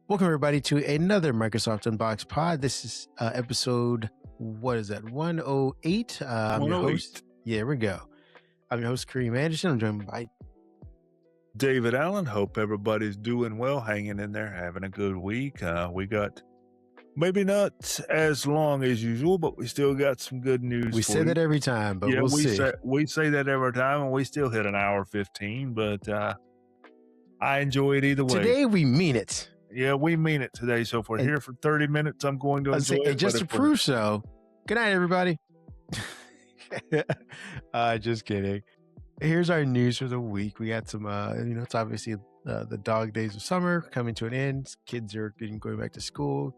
Welcome, everybody, to another Microsoft Unboxed pod. This is episode, 108? I'm your host. Yeah, here we go. I'm your host, Kareem Anderson. I'm joined by David Allen. Hope everybody's doing well, hanging in there, having a good week. We got maybe not as long as usual, but we still got some good news. We say that every time, but we'll see. We say that every time, and we still hit an hour 15, but I enjoy it either way. Today, we mean it. Yeah, we mean it today. So if we're here for 30 minutes, I'm going to enjoy it. Just to prove so. Good night, everybody. Just kidding. Here's our news for the week. We got some, it's obviously the dog days of summer coming to an end. Kids are going back to school.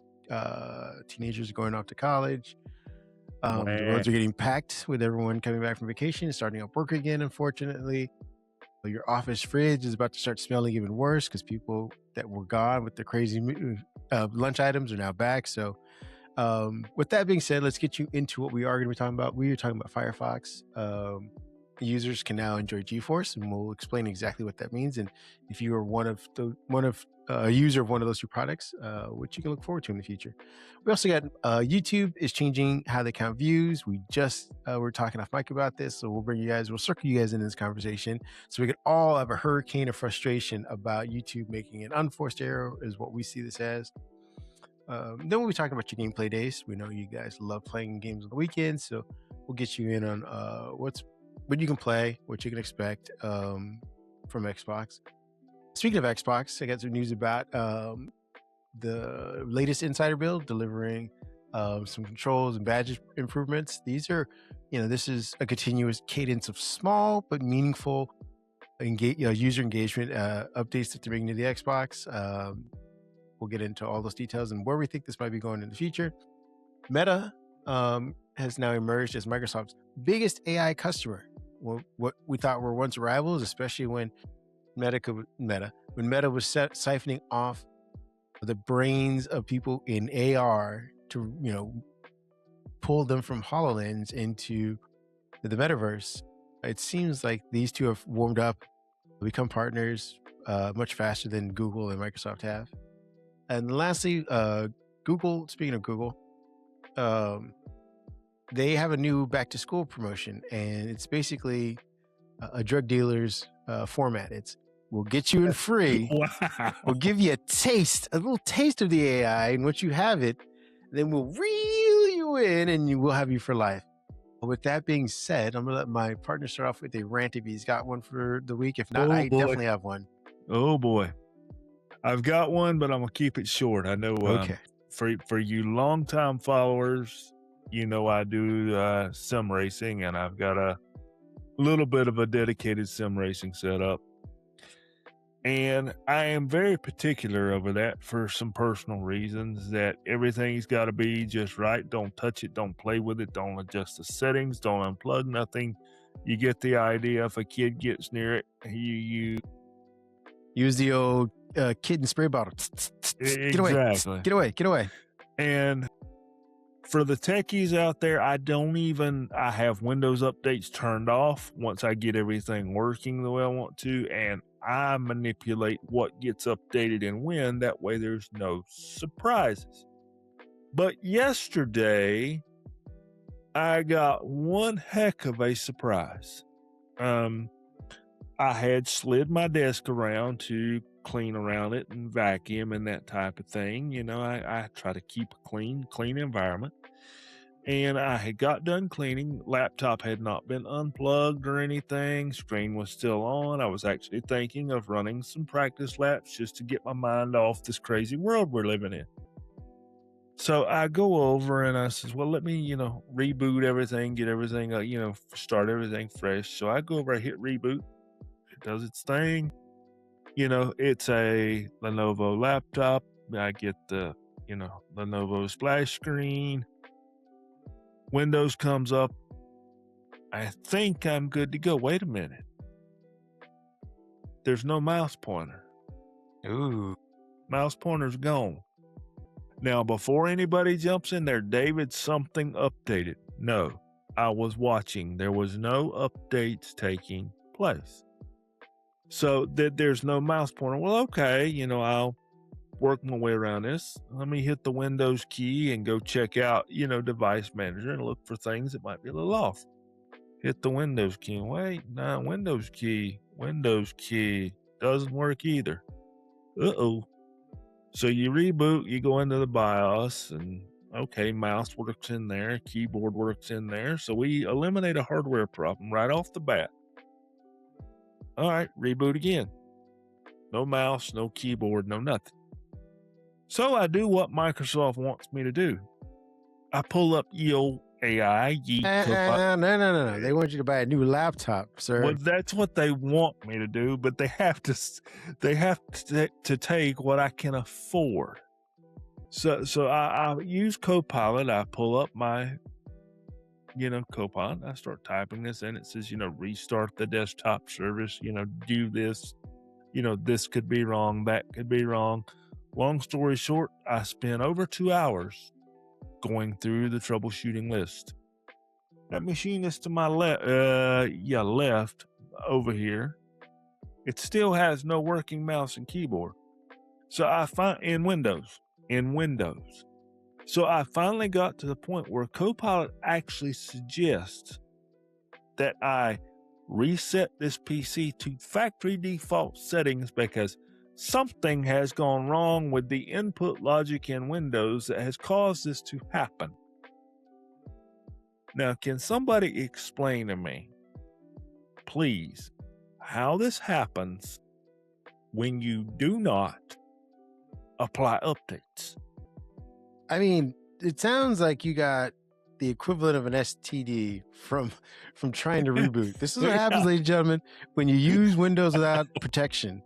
Teenagers are going off to college. The roads are getting packed with everyone coming back from vacation, starting up work again, unfortunately. Your office fridge is about to start smelling even worse because people that were gone with the crazy lunch items are now back. So with that being said, let's get you into what we are going to be talking about. We are talking about Firefox. Users can now enjoy GeForce, and we'll explain exactly what that means. And if you are a user of one of those two products, which you can look forward to in the future. We also got YouTube is changing how they count views. We just were talking off mic about this, so we'll circle you guys into this conversation so we can all have a hurricane of frustration about YouTube making an unforced error is what we see this as. Then we'll be talking about your gameplay days. We know you guys love playing games on the weekends, so we'll get you in on what you can play, what you can expect from Xbox. Speaking of Xbox, I got some news about the latest insider build delivering some controls and badge improvements. These are, this is a continuous cadence of small but meaningful user engagement updates that they're bringing to the Xbox. We'll get into all those details and where we think this might be going in the future. Meta has now emerged as Microsoft's biggest AI customer. What we thought were once rivals, especially when Meta was siphoning off the brains of people in AR to, pull them from HoloLens into the metaverse. It seems like these two have warmed up, become partners much faster than Google and Microsoft have. And lastly, Google, speaking of Google, they have a new back to school promotion, and it's basically a drug dealer's format. We'll get you in free. Wow. We'll give you a little taste of the AI, and once you have it, then we'll reel you in and we'll have you for life. With that being said, I'm going to let my partner start off with a rant if he's got one for the week. If not, I definitely have one. Oh, boy. I've got one, but I'm going to keep it short. I know for you longtime followers, I do sim racing, and I've got a little bit of a dedicated sim racing setup. And I am very particular over that for some personal reasons, that everything's got to be just right. Don't touch it. Don't play with it. Don't adjust the settings. Don't unplug nothing. You get the idea. If a kid gets near it, you use the old kid and spray bottle. Exactly. Get away. And for the techies out there, I have Windows updates turned off once I get everything working the way I want to, and I manipulate what gets updated and when. That way there's no surprises. But yesterday, I got one heck of a surprise. I had slid my desk around to clean around it and vacuum and that type of thing. I try to keep a clean environment. And I had got done cleaning. Laptop had not been unplugged or anything. Screen was still on. I was actually thinking of running some practice laps just to get my mind off this crazy world we're living in. So I go over and I says, well, let me, reboot everything, get everything, start everything fresh. So I go over, I hit reboot. It does its thing. It's a Lenovo laptop. I get the, Lenovo splash screen. Windows comes up. I think I'm good to go. Wait a minute. There's no mouse pointer. Ooh. Mouse pointer's gone. Now, before anybody jumps in there, David, something updated. No, I was watching. There was no updates taking place. So there's no mouse pointer. Well, okay, I'll work my way around this. Let me hit the Windows key and go check out, Device Manager and look for things that might be a little off. Hit the Windows key. Wait, no, Windows key doesn't work either. Uh-oh. So you reboot, you go into the BIOS, and okay, mouse works in there, keyboard works in there. So we eliminate a hardware problem right off the bat. All right, reboot again. No mouse, no keyboard, no nothing. So I do what Microsoft wants me to do. I pull up AI. No. They want you to buy a new laptop, sir. Well, that's what they want me to do, but they have to take what I can afford. So I use Copilot. I pull up my, Copilot. I start typing this in. It says, restart the desktop service, do this, this could be wrong, that could be wrong. Long story short, I spent over 2 hours going through the troubleshooting list. That machine is to my left over here. It still has no working mouse and keyboard. So I find in Windows. So I finally got to the point where Copilot actually suggests that I reset this PC to factory default settings because something has gone wrong with the input logic in Windows that has caused this to happen. Now, can somebody explain to me, please, how this happens when you do not apply updates? I mean, it sounds like you got the equivalent of an STD from trying to reboot. This is what happens, ladies and gentlemen, when you use Windows without protection.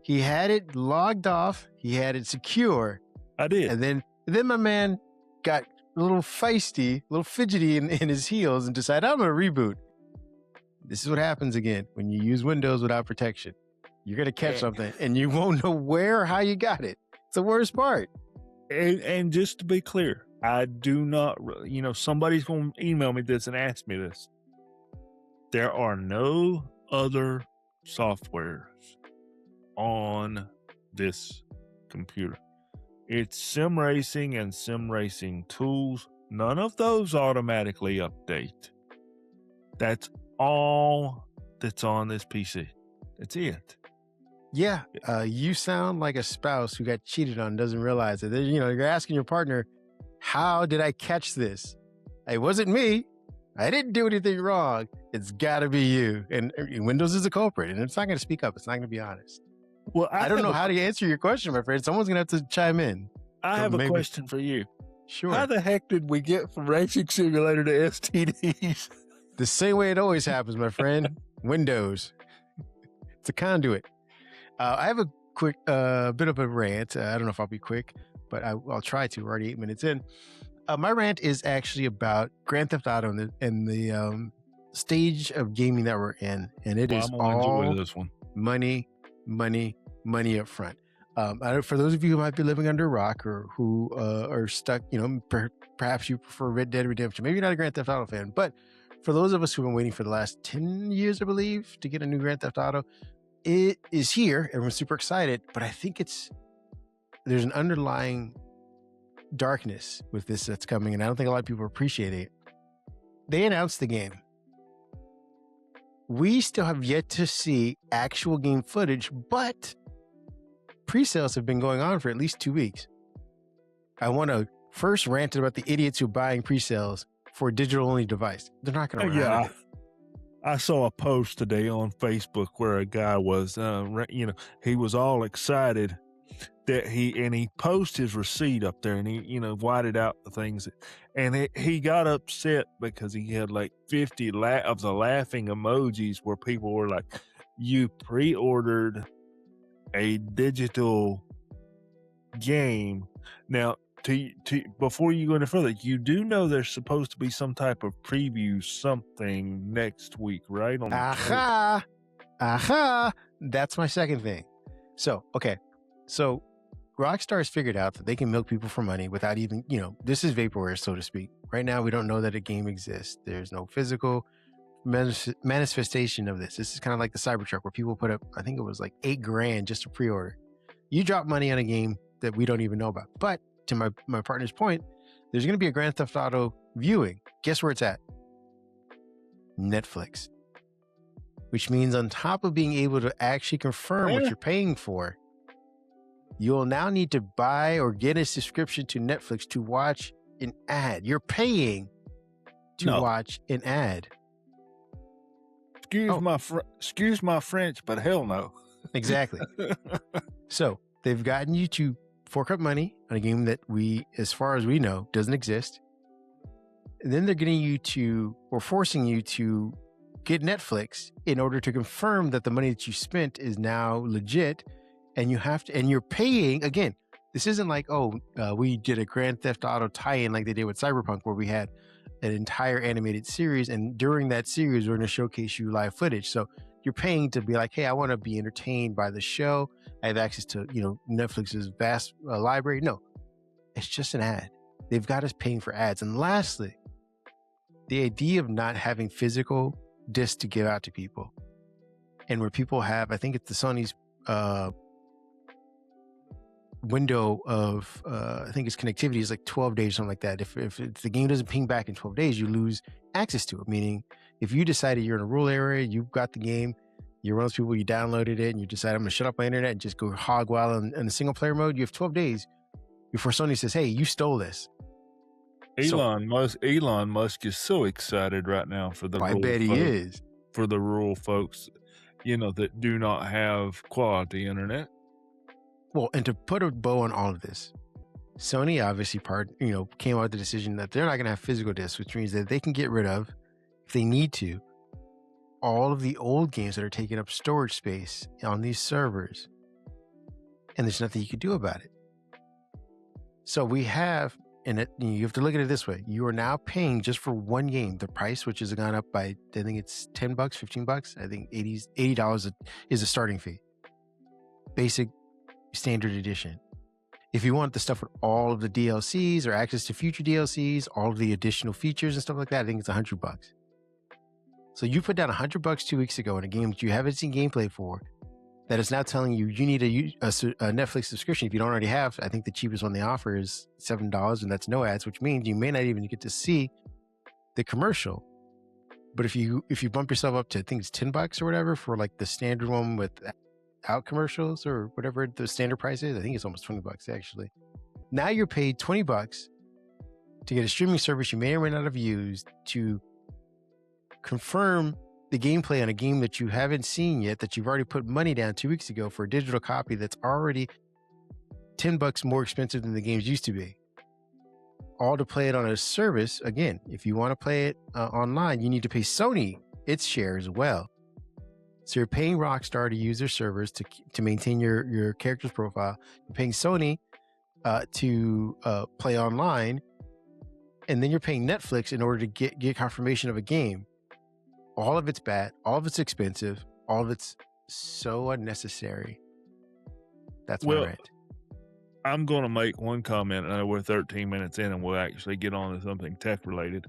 He had it logged off. He had it secure. I did. And then my man got a little feisty, a little fidgety in his heels and decided, I'm going to reboot. This is what happens again when you use Windows without protection. You're going to catch something and you won't know where or how you got it. It's the worst part. And just to be clear, I do not, somebody's going to email me this and ask me this. There are no other softwares on this computer. It's sim racing and sim racing tools. None of those automatically update. That's all that's on this PC. That's it. Yeah, you sound like a spouse who got cheated on, doesn't realize it. You're asking your partner, how did I catch this? It wasn't me. I didn't do anything wrong. It's got to be you. And Windows is a culprit, and it's not going to speak up. It's not going to be honest. Well, I don't know how to answer your question, my friend. Someone's going to have to chime in. I have a question for you. Sure. How the heck did we get from Racing Simulator to STDs? The same way it always happens, my friend. Windows. It's a conduit. I have a quick bit of a rant. I don't know if I'll be quick, but I'll try to. We're already 8 minutes in. My rant is actually about Grand Theft Auto and the stage of gaming that we're in. And it is all this one. money up front. For those of you who might be living under a rock or who are stuck, perhaps you prefer Red Dead Redemption. Maybe you're not a Grand Theft Auto fan, but for those of us who've been waiting for the last 10 years, I believe, to get a new Grand Theft Auto, it is here. Everyone's super excited, but I think there's an underlying darkness with this that's coming, and I don't think a lot of people appreciate it. They announced the game. We still have yet to see actual game footage, but pre-sales have been going on for at least 2 weeks. I want to first rant about the idiots who are buying pre-sales for a digital-only device. They're not going to run it. I saw a post today on Facebook where a guy was, he was all excited that he posted his receipt up there and he, whited out the things. And he got upset because he had like 50 of the laughing emojis where people were like, you pre-ordered a digital game. Now, before you go any further, you do know there's supposed to be some type of preview something next week, right? That's my second thing. So Rockstar's figured out that they can milk people for money without even, this is vaporware, so to speak. Right now, we don't know that a game exists. There's no physical manifestation of this. This is kind of like the Cybertruck where people put up, I think it was like $8,000 just to pre-order. You drop money on a game that we don't even know about. But to my partner's point, there's going to be a Grand Theft Auto viewing. Guess where it's at? Netflix. Which means on top of being able to actually confirm what you're paying for, you'll now need to buy or get a subscription to Netflix to watch an ad. You're paying to watch an ad. Excuse my French, but hell no. Exactly. So they've gotten you to fork up money on a game that as far as we know, doesn't exist. And then they're getting you to, or forcing you to get Netflix in order to confirm that the money that you spent is now legit. And you have to, and you're paying again. This isn't like, we did a Grand Theft Auto tie-in like they did with Cyberpunk, where we had an entire animated series. And during that series, we're going to showcase you live footage. So you're paying to be like, hey, I want to be entertained by the show. I have access to, Netflix's vast library. No, it's just an ad. They've got us paying for ads. And lastly, the idea of not having physical discs to give out to people, and where people have, I think it's the Sony's window of, I think its connectivity is like 12 days, something like that. If the game doesn't ping back in 12 days, you lose access to it. Meaning, if you decided you're in a rural area, you've got the game, you're one of those people, you downloaded it, and you decide, I'm going to shut off my internet and just go hog wild in the single player mode, you have 12 days before Sony says, hey, you stole this. Elon Musk is so excited right now for the I bet he is. For the rural folks, that do not have quality internet. Well, and to put a bow on all of this, Sony obviously came out with the decision that they're not going to have physical discs, which means that they can get rid of, if they need to, all of the old games that are taking up storage space on these servers. And there's nothing you can do about it. So we have, and you have to look at it this way. You are now paying just for one game, the price, which has gone up by, I think it's $10, $15. I think $80 is a starting fee. Basic standard edition. If you want the stuff with all of the DLCs or access to future DLCs, all of the additional features and stuff like that, I think it's $100. So you put down $100 2 weeks ago in a game that you haven't seen gameplay for, that is now telling you need a Netflix subscription if you don't already have. I think the cheapest one they offer is $7, and that's no ads, which means you may not even get to see the commercial. But if you bump yourself up to, I think it's $10 or whatever for like the standard one without commercials or whatever the standard price is, I think it's almost $20 actually. Now you're paid $20 to get a streaming service you may or may not have used to confirm the gameplay on a game that you haven't seen yet, that you've already put money down 2 weeks ago for a digital copy that's already $10 more expensive than the games used to be. All to play it on a service. Again, if you want to play it online, you need to pay Sony its share as well. So you're paying Rockstar to use their servers to maintain your character's profile. You're paying Sony to play online, and then you're paying Netflix in order to get confirmation of a game. All of it's bad, all of it's expensive, all of it's so unnecessary. That's my rant. I'm going to make one comment. I know we're 13 minutes in and we'll actually get on to something tech related.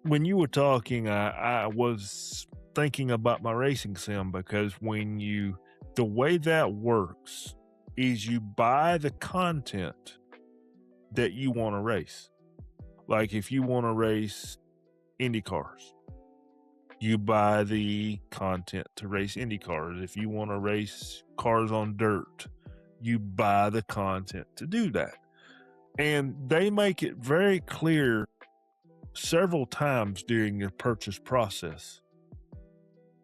When you were talking, I was thinking about my racing sim, because the way that works is you buy the content that you want to race. Like if you want to race Indy cars, you buy the content to race Indy cars. If you want to race cars on dirt, you buy the content to do that. And they make it very clear several times during your purchase process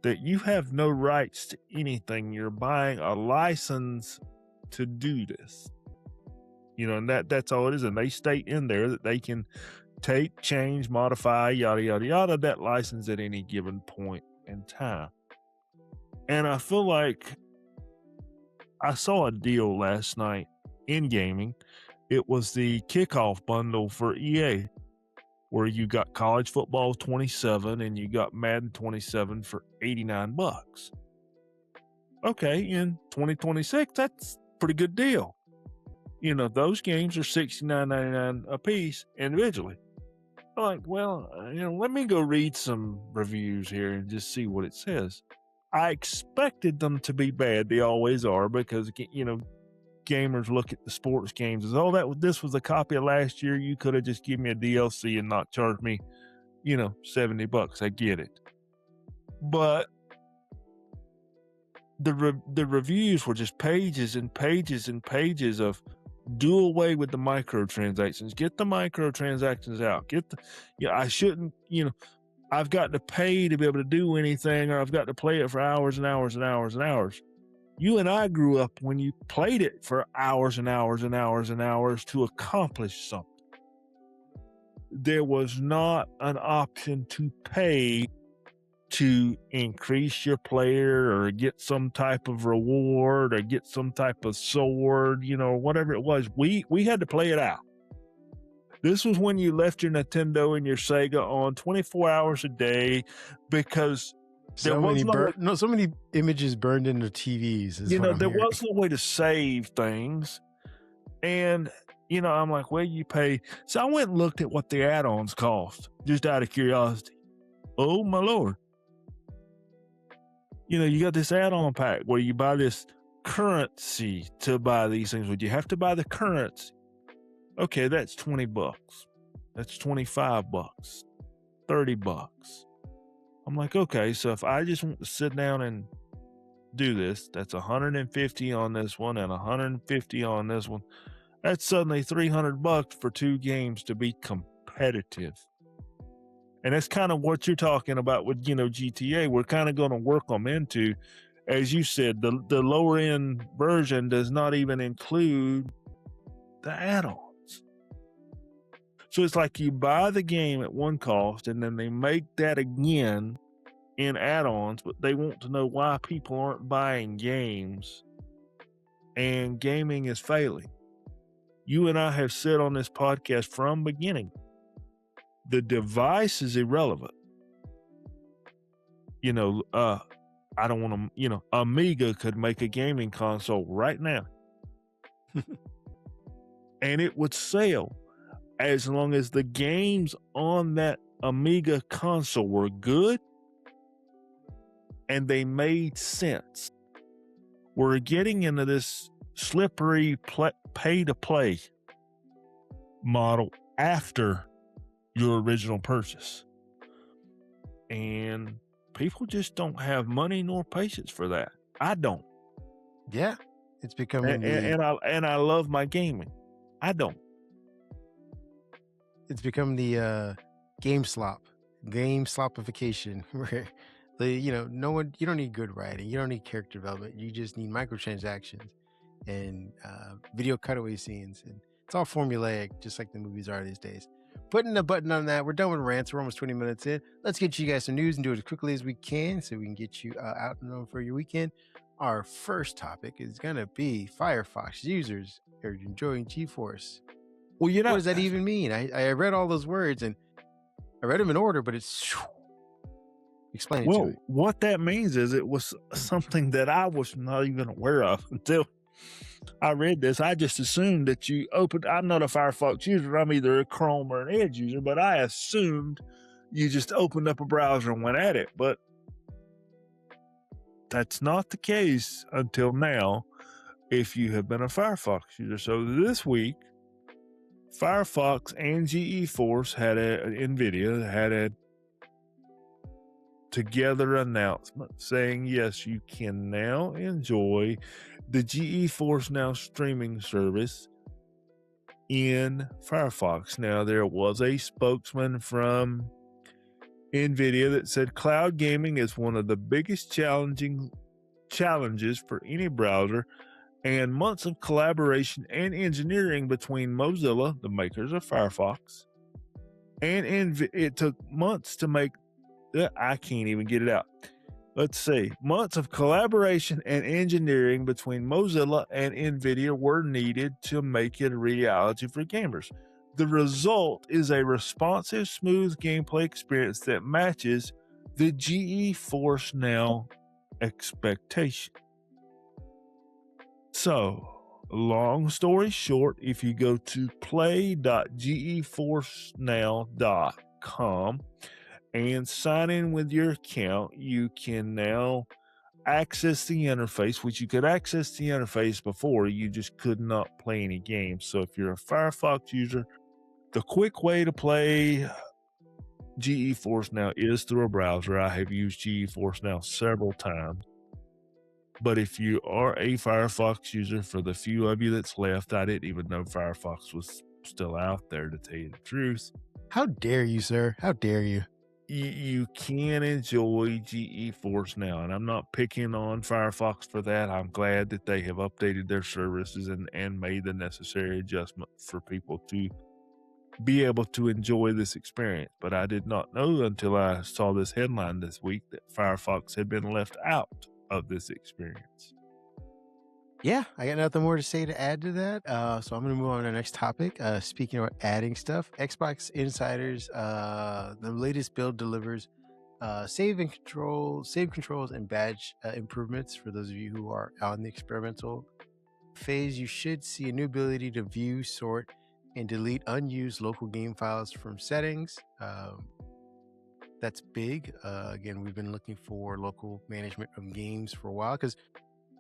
that you have no rights to anything. You're buying a license to do this. And that's all it is. And they state in there that they can take, change, modify, yada, yada, yada, that license at any given point in time. And I feel like I saw a deal last night in gaming. It was the kickoff bundle for EA, where you got college football 27 and you got Madden 27 for $89. Okay, in 2026, that's a pretty good deal. Those games are $69.99 a piece individually. I'm like, well, let me go read some reviews here and just see what it says. I expected them to be bad. They always are, because, gamers look at the sports games as, oh, this was a copy of last year. You could have just given me a DLC and not charged me, $70. I get it. But the reviews were just pages and pages and pages of, do away with the microtransactions. Get the microtransactions out. I shouldn't, I've got to pay to be able to do anything, or I've got to play it for hours and hours and hours and hours. You and I grew up when you played it for hours and hours and hours and hours to accomplish something. There was not an option to pay to increase your player or get some type of reward or get some type of sword, whatever it was. We had to play it out. This was when you left your Nintendo and your Sega on 24 hours a day, because so many images burned into TVs. There was no way to save things. And, I'm like, well, you pay. So I went and looked at what the add-ons cost, just out of curiosity. Oh, my Lord. You got this add-on pack where you buy this currency to buy these things. Would you have to buy the currency? Okay, that's $20. That's $25, $30. I'm like, okay, so if I just want to sit down and do this, that's $150 on this one and $150 on this one. That's suddenly $300 for 2 games to be competitive. And that's kind of what you're talking about with, GTA. We're kind of going to work them into, as you said, the lower end version does not even include the add-ons. So it's like you buy the game at one cost, and then they make that again in add-ons, but they want to know why people aren't buying games, and gaming is failing. You and I have said on this podcast from beginning, the device is irrelevant. I don't want to, Amiga could make a gaming console right now. And it would sell as long as the games on that Amiga console were good and they made sense. We're getting into this slippery pay-to-play model after your original purchase. And people just don't have money nor patience for that. I don't. Yeah. It's becoming and I love my gaming. I don't. It's become the game slopification, where you don't need good writing, you don't need character development, you just need microtransactions and video cutaway scenes, and it's all formulaic, just like the movies are these days. Putting a button on that, we're done with rants. We're almost 20 minutes in. Let's get you guys some news and do it as quickly as we can so we can get you out and on for your weekend. Our first topic is going to be Firefox users are enjoying GeForce. Well, what does that even mean? I read all those words and I read them in order, but it's explain it to me. What that means is it was something that I was not even aware of until I read this. I just assumed that I'm not a Firefox user. I'm either a Chrome or an Edge user, but I assumed you just opened up a browser and went at it. But that's not the case until now if you have been a Firefox user. So this week, Firefox and GeForce NVIDIA had a together announcement saying, yes, you can now enjoy the GeForce Now streaming service in Firefox. Now, there was a spokesman from NVIDIA that said cloud gaming is one of the biggest challenges for any browser, and months of collaboration and engineering between Mozilla, the makers of Firefox, and it took months to make. I can't even get it out. Let's see. Months of collaboration and engineering between Mozilla and NVIDIA were needed to make it a reality for gamers. The result is a responsive, smooth gameplay experience that matches the GeForce Now expectation. So, long story short, if you go to play.geforcenow.com and sign in with your account, you can now access the interface, which you could access the interface before, you just could not play any games. So if you're a Firefox user, the quick way to play GeForce Now is through a browser. I have used GeForce Now several times. But if you are a Firefox user, for the few of you that's left, I didn't even know Firefox was still out there, to tell you the truth. How dare you, sir? How dare you? You can enjoy GeForce Now, and I'm not picking on Firefox for that. I'm glad that they have updated their services and made the necessary adjustment for people to be able to enjoy this experience. But I did not know until I saw this headline this week that Firefox had been left out of this experience. Yeah, I got nothing more to say to add to that. So I'm going to move on to the next topic. Speaking of adding stuff, Xbox Insiders, the latest build delivers save controls, and badge improvements. For those of you who are on the experimental phase, you should see a new ability to view, sort, and delete unused local game files from settings. That's big. Again, we've been looking for local management of games for a while because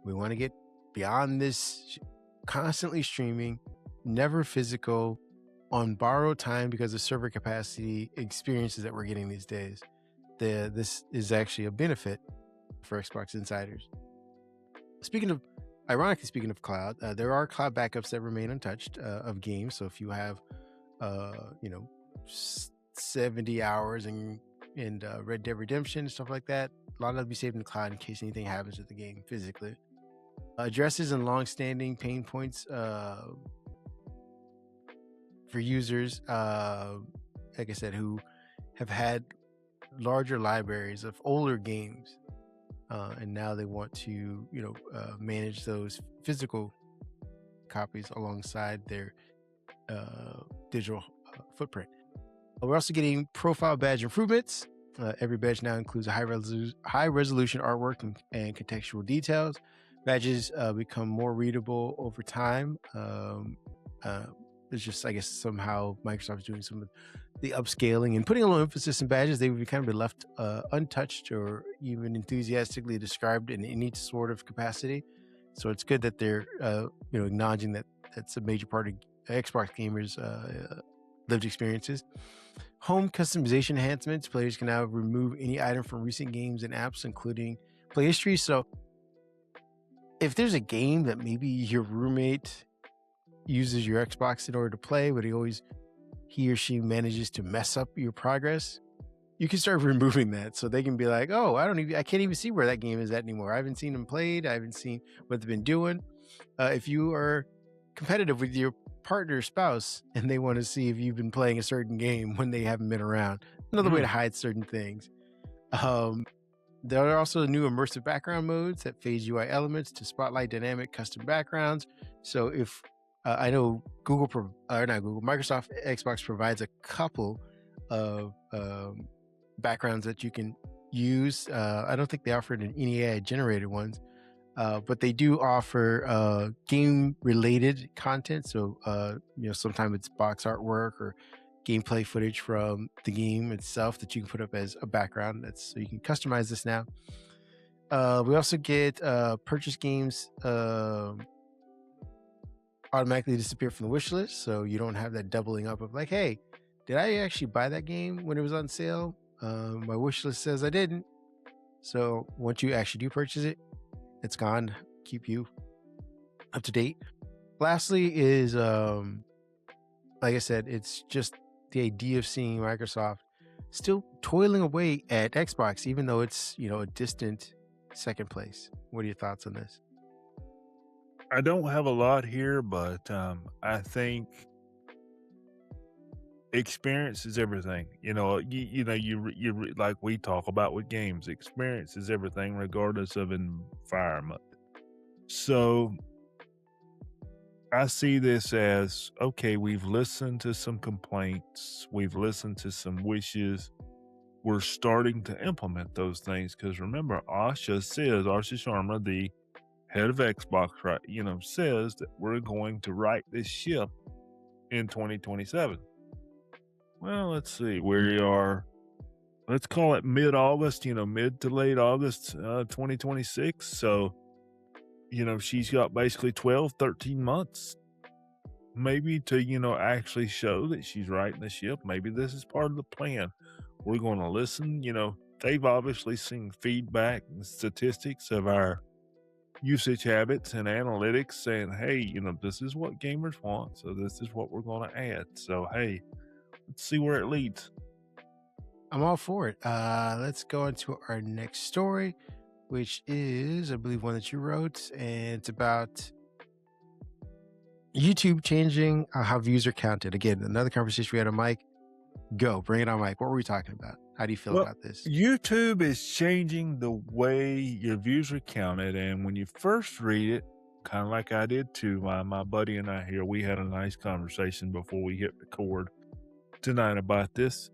we want to get beyond this constantly streaming, never physical, on borrowed time because of server capacity experiences that we're getting these days. This is actually a benefit for Xbox Insiders. Ironically speaking of cloud, there are cloud backups that remain untouched of games. So if you have, 70 hours in Red Dead Redemption, stuff like that, a lot of that will be saved in the cloud in case anything happens with the game physically. Addresses and long-standing pain points for users, like I said, who have had larger libraries of older games, and now they want to, manage those physical copies alongside their digital footprint. We're also getting profile badge improvements. Every badge now includes a high resolution artwork and contextual details. Badges become more readable over time. It's just, I guess, somehow Microsoft is doing some of the upscaling and putting a little emphasis in badges. They would kind of be left untouched or even enthusiastically described in any sort of capacity. So it's good that they're, acknowledging that that's a major part of Xbox gamers' lived experiences. Home customization enhancements. Players can now remove any item from recent games and apps, including play history. So if there's a game that maybe your roommate uses your Xbox in order to play, but he or she manages to mess up your progress, you can start removing that. So they can be like, oh, I can't even see where that game is at anymore. I haven't seen them played. I haven't seen what they've been doing. If you are competitive with your partner, spouse, and they want to see if you've been playing a certain game when they haven't been around, another way to hide certain things. There are also new immersive background modes that phase UI elements to spotlight dynamic custom backgrounds. So if I know Microsoft Xbox provides a couple of backgrounds that you can use. I don't think they offered any AI generated ones, but they do offer game-related content. So, sometimes it's box artwork or gameplay footage from the game itself that you can put up as a background. So you can customize this now. We also get purchase games automatically disappear from the wish list, so you don't have that doubling up of like, hey, did I actually buy that game when it was on sale? My wish list says I didn't. So once you actually do purchase it, it's gone. Keep you up to date. Lastly is, like I said, it's just the idea of seeing Microsoft still toiling away at Xbox, even though it's, a distant second place. What are your thoughts on this? I don't have a lot here, but I think experience is everything. You like we talk about with games, experience is everything regardless of environment. So I see this as, okay, we've listened to some complaints, we've listened to some wishes, we're starting to implement those things. Because remember, Asha Sharma, the head of Xbox, right, says that we're going to right this ship in 2027. Well, let's see, we are let's call it mid-August, mid to late August, 2026. So, she's got basically 12, 13 months maybe to, actually show that she's righting the ship. Maybe this is part of the plan. We're going to listen. They've obviously seen feedback and statistics of our usage habits and analytics saying, hey, this is what gamers want. So this is what we're going to add. So, hey, let's see where it leads. I'm all for it. Let's go into our next story, which is, I believe, one that you wrote, and it's about YouTube changing how views are counted. Again, another conversation we had on Mike. Go, bring it on, Mike. What were we talking about? How do you feel about this? YouTube is changing the way your views are counted, and when you first read it, kind of like I did too, my buddy and I here, we had a nice conversation before we hit record tonight about this.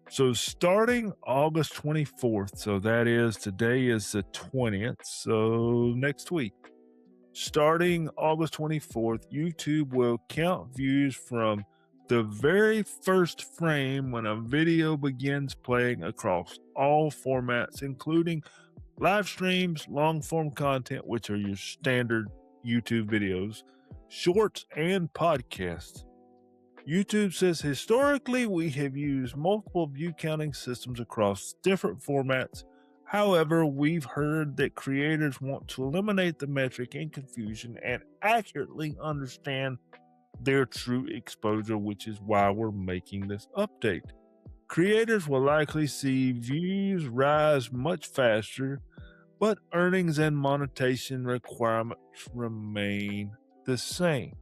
So starting August 24th, so that is, today is the 20th, so next week. Starting August 24th, YouTube will count views from the very first frame when a video begins playing across all formats, including live streams, long-form content, which are your standard YouTube videos, shorts, and podcasts. YouTube says historically we have used multiple view counting systems across different formats. However, we've heard that creators want to eliminate the metric and confusion and accurately understand their true exposure, which is why we're making this update. Creators will likely see views rise much faster, but earnings and monetization requirements remain the same.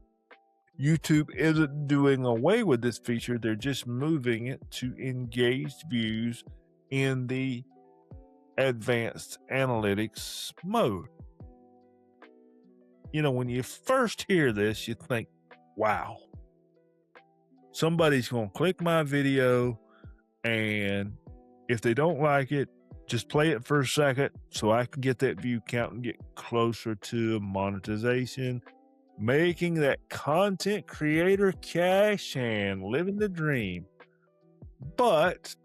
YouTube isn't doing away with this feature, they're just moving it to engaged views in the advanced analytics mode. When you first hear this, you think, wow, somebody's going to click my video, and if they don't like it, just play it for a second so I can get that view count and get closer to monetization, making that content creator cash and living the dream. But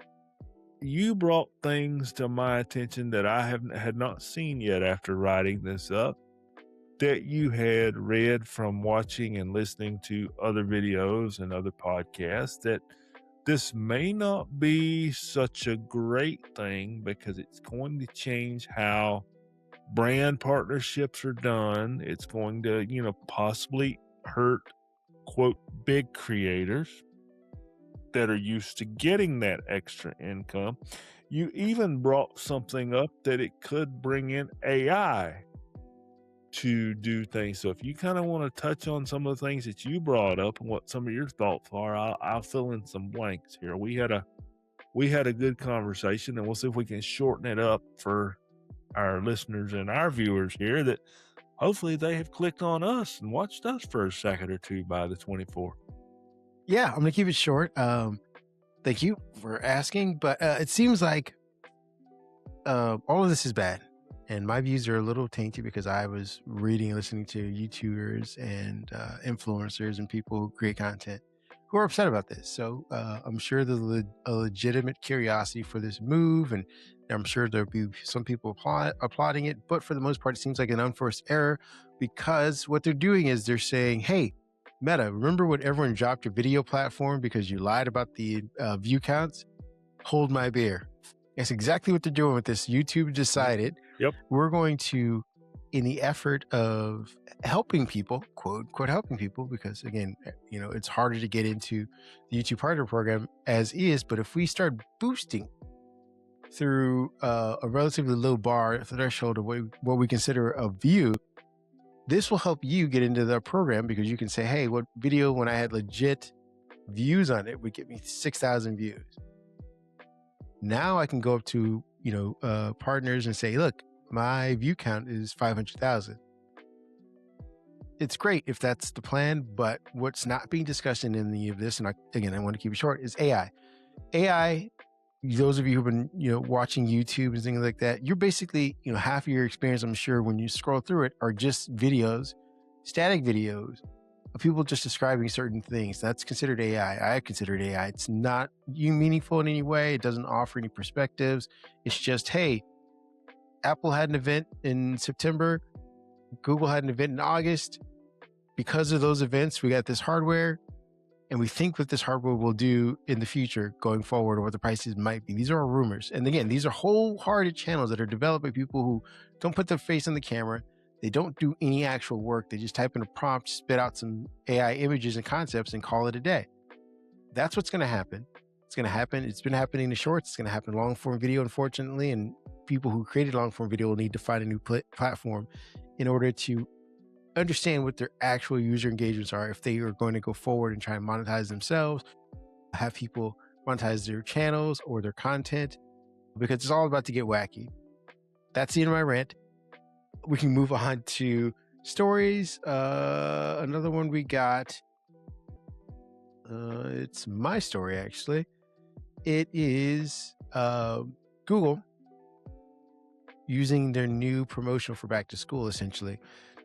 you brought things to my attention that I had not seen yet after writing this up, that you had read from watching and listening to other videos and other podcasts, that this may not be such a great thing because it's going to change how brand partnerships are done. It's going to, possibly hurt, quote, big creators that are used to getting that extra income. You even brought something up that it could bring in AI to do things. So if you kind of want to touch on some of the things that you brought up and what some of your thoughts are, I'll fill in some blanks here. We had a good conversation, and we'll see if we can shorten it up for our listeners and our viewers here, that hopefully they have clicked on us and watched us for a second or two by the 24th. Yeah, I'm gonna keep it short. Thank you for asking, but it seems like all of this is bad, and my views are a little tainted because I was reading and listening to YouTubers and influencers and people who create content who are upset about this. So I'm sure there's a legitimate curiosity for this move, and I'm sure there'll be some people applauding it, but for the most part, it seems like an unforced error, because what they're doing is they're saying, hey, Meta, remember when everyone dropped your video platform because you lied about the view counts? Hold my beer. That's exactly what they're doing with this. YouTube decided, Yep, we're going to, in the effort of helping people, quote unquote, helping people, because again, it's harder to get into the YouTube partner program as is, but if we start boosting through a relatively low bar threshold of what we consider a view, this will help you get into the program, because you can say, hey, what video, when I had legit views on it, would get me 6,000 views. Now I can go up to, partners and say, look, my view count is 500,000. It's great if that's the plan, but what's not being discussed in any of this, and I want to keep it short, is AI. AI, those of you who've been, watching YouTube and things like that, you're basically, half of your experience, I'm sure, when you scroll through it, are just videos, static videos of people just describing certain things. That's considered AI. I consider it AI. It's not meaningful in any way. It doesn't offer any perspectives. It's just, hey, Apple had an event in September. Google had an event in August. Because of those events, we got this hardware, and we think what this hardware will do in the future going forward, or what the prices might be. These are all rumors. And again, these are wholehearted channels that are developed by people who don't put their face on the camera. They don't do any actual work. They just type in a prompt, spit out some AI images and concepts, and call it a day. That's what's going to happen. It's going to happen. It's been happening in shorts. It's going to happen in long form video, unfortunately. And people who created long form video will need to find a new platform in order to understand what their actual user engagements are, if they are going to go forward and try and monetize themselves, have people monetize their channels or their content, because it's all about to get wacky. That's the end of my rant. We can move on to stories. Another one we got, it's my story actually. It is Google using their new promotion for back to school. Essentially,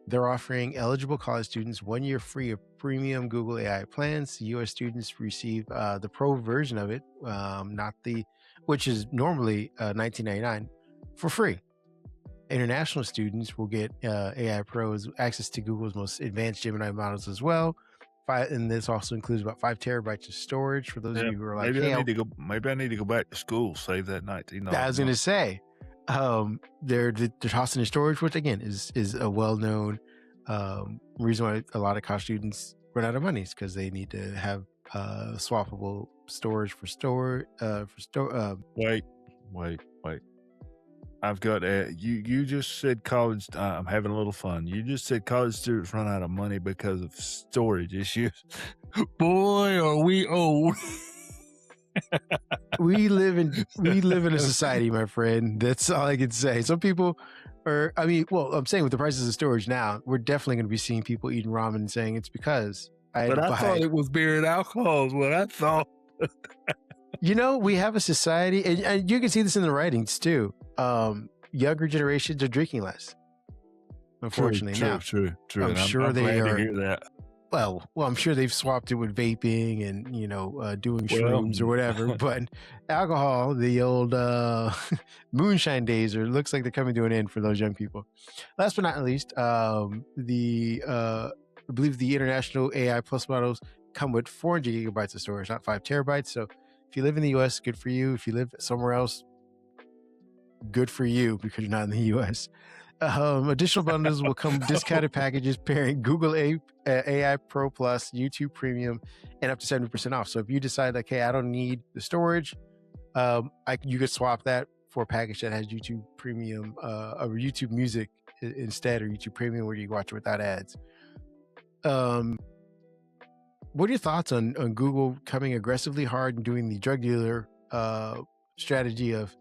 they're offering eligible college students 1 year free of premium Google AI plans. US students receive the pro version of it, which is normally $19.99, for free. International students will get AI Pros access to Google's most advanced Gemini models as well. And this also includes about 5 terabytes of storage for those of you who are like, maybe I need to go back to school, save that $19. I was going to say, they're tossing in storage, which again is a well-known reason why a lot of college students run out of money, is because they need to have swappable storage Wait. I've got you just said college. I'm having a little fun. You just said college students run out of money because of storage issues. Boy, are we old. we live in a society, my friend. That's all I can say. Some people are, I'm saying with the prices of storage now, we're definitely going to be seeing people eating ramen and saying it's because I thought it was beer and alcohol is what I thought. We have a society, and you can see this in the writings too. Younger generations are drinking less, unfortunately. True. I'm sure they are. To hear that. Well, I'm sure they've swapped it with vaping and doing shrooms or whatever. But alcohol, the old moonshine days, looks like they're coming to an end for those young people. Last but not least, I believe the international AI Plus models come with 400 gigabytes of storage, not 5 terabytes. So if you live in the US, good for you. If you live somewhere else, good for you, because you're not in the US. Additional bundles will come with discounted packages pairing Google AI Pro Plus, YouTube Premium, and up to 70% off. So if you decide like, hey, I don't need the storage, you could swap that for a package that has YouTube Premium or YouTube Music instead, or YouTube Premium, where you watch it without ads. What are your thoughts on Google coming aggressively hard and doing the drug dealer strategy of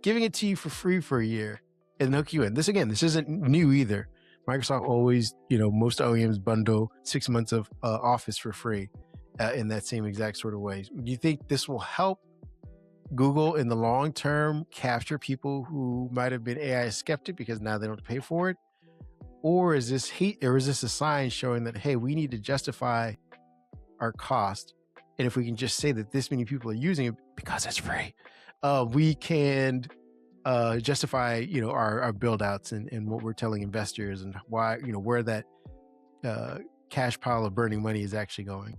giving it to you for free for a year and hook you in? This isn't new either. Microsoft always, most OEMs bundle 6 months of Office for free in that same exact sort of way. Do you think this will help Google in the long term capture people who might have been AI skeptic because now they don't have to pay for it? Or is this a sign showing that, hey, we need to justify our cost, and if we can just say that this many people are using it because it's free, we can justify our build outs and what we're telling investors, and why where that cash pile of burning money is actually going?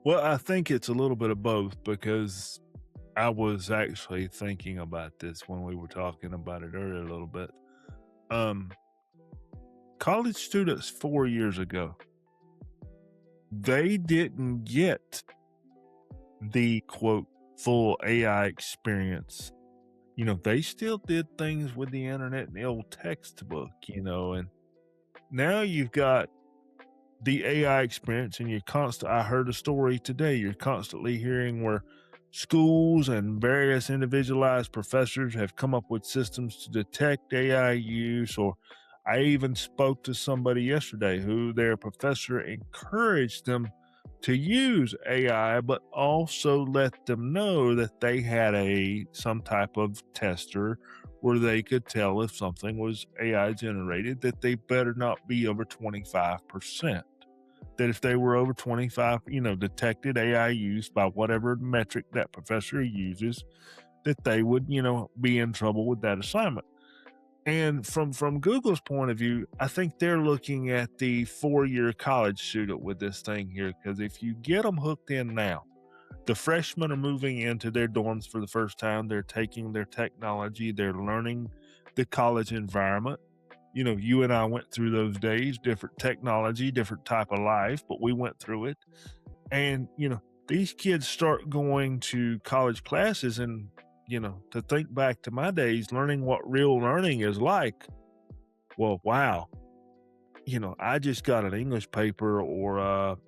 Well, I think it's a little bit of both, because I was actually thinking about this when we were talking about it earlier a little bit. College students 4 years ago, they didn't get the quote full AI experience. They still did things with the internet and the old textbook, and now you've got the AI experience, and I heard a story today, you're constantly hearing where schools and various individualized professors have come up with systems to detect AI use. Or I even spoke to somebody yesterday who their professor encouraged them to use AI, but also let them know that they had some type of tester where they could tell if something was AI generated, that they better not be over 25%. that if they were over 25, detected AI use by whatever metric that professor uses, that they would, be in trouble with that assignment. And from Google's point of view, I think they're looking at the 4-year college student with this thing here, because if you get them hooked in now, the freshmen are moving into their dorms for the first time. They're taking their technology. They're learning the college environment. You and I went through those days, different technology, different type of life, but we went through it. And, these kids start going to college classes and, to think back to my days, learning what real learning is like. Well, wow. I just got an English paper or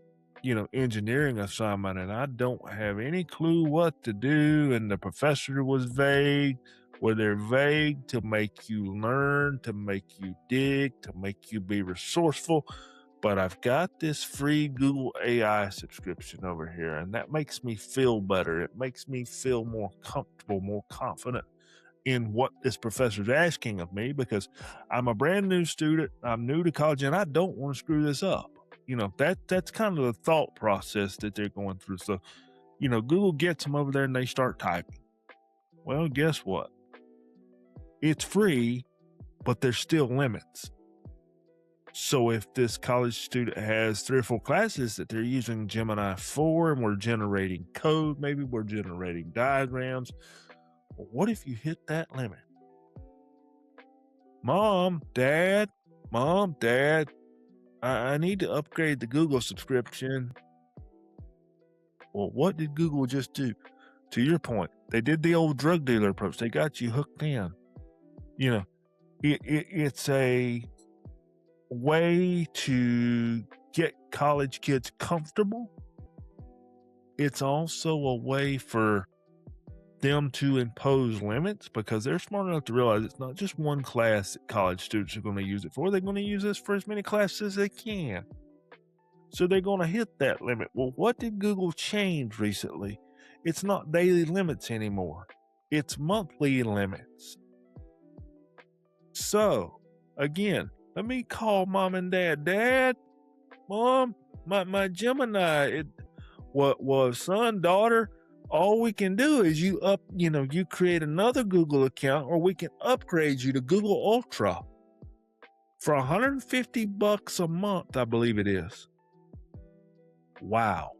engineering assignment, and I don't have any clue what to do. And the professor was vague. Well, they're vague to make you learn, to make you dig, to make you be resourceful. But I've got this free Google AI subscription over here, and that makes me feel better. It makes me feel more comfortable, more confident in what this professor's asking of me, because I'm a brand new student. I'm new to college, and I don't want to screw this up. That's kind of the thought process that they're going through. So, Google gets them over there and they start typing. Well, guess what? It's free, but there's still limits. So if this college student has 3 or 4 classes that they're using Gemini 4 and we're generating code, maybe we're generating diagrams, well, what if you hit that limit? Mom, Dad, I need to upgrade the Google subscription. Well, what did Google just do? To your point, they did the old drug dealer approach. They got you hooked in. It's a way to get college kids comfortable. It's also a way for them to impose limits, because they're smart enough to realize it's not just one class that college students are going to use it for. They're going to use this for as many classes as they can. So they're going to hit that limit. Well, what did Google change recently? It's not daily limits anymore. It's monthly limits. So, again, let me call Mom and Dad. Dad, Mom, my Gemini, son, daughter, all we can do is you create another Google account, or we can upgrade you to Google Ultra for $150 a month, I believe it is. Wow.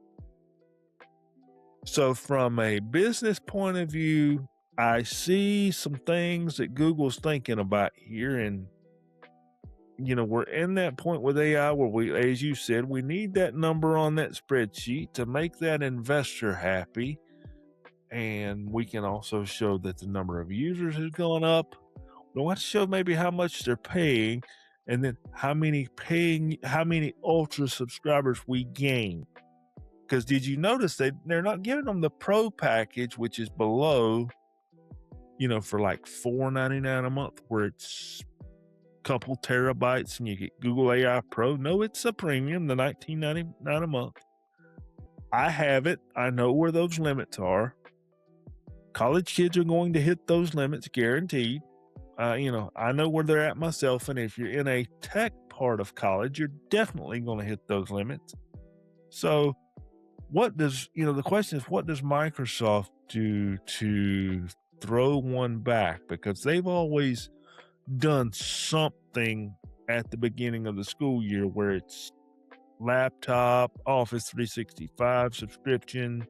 So from a business point of view, I see some things that Google's thinking about here. And, we're in that point with AI where we, as you said, we need that number on that spreadsheet to make that investor happy. And we can also show that the number of users has gone up. We want to show maybe how much they're paying, and then how many ultra subscribers we gain. Because did you notice they're not giving them the pro package, which is below, for like $4.99 a month, where it's a couple terabytes and you get Google AI Pro. No, it's a premium, the $19.99 a month. I have it. I know where those limits are. College kids are going to hit those limits, guaranteed. I know where they're at myself. And if you're in a tech part of college, you're definitely going to hit those limits. So the question is, what does Microsoft do to throw one back? Because they've always done something at the beginning of the school year where it's laptop, Office 365 subscription.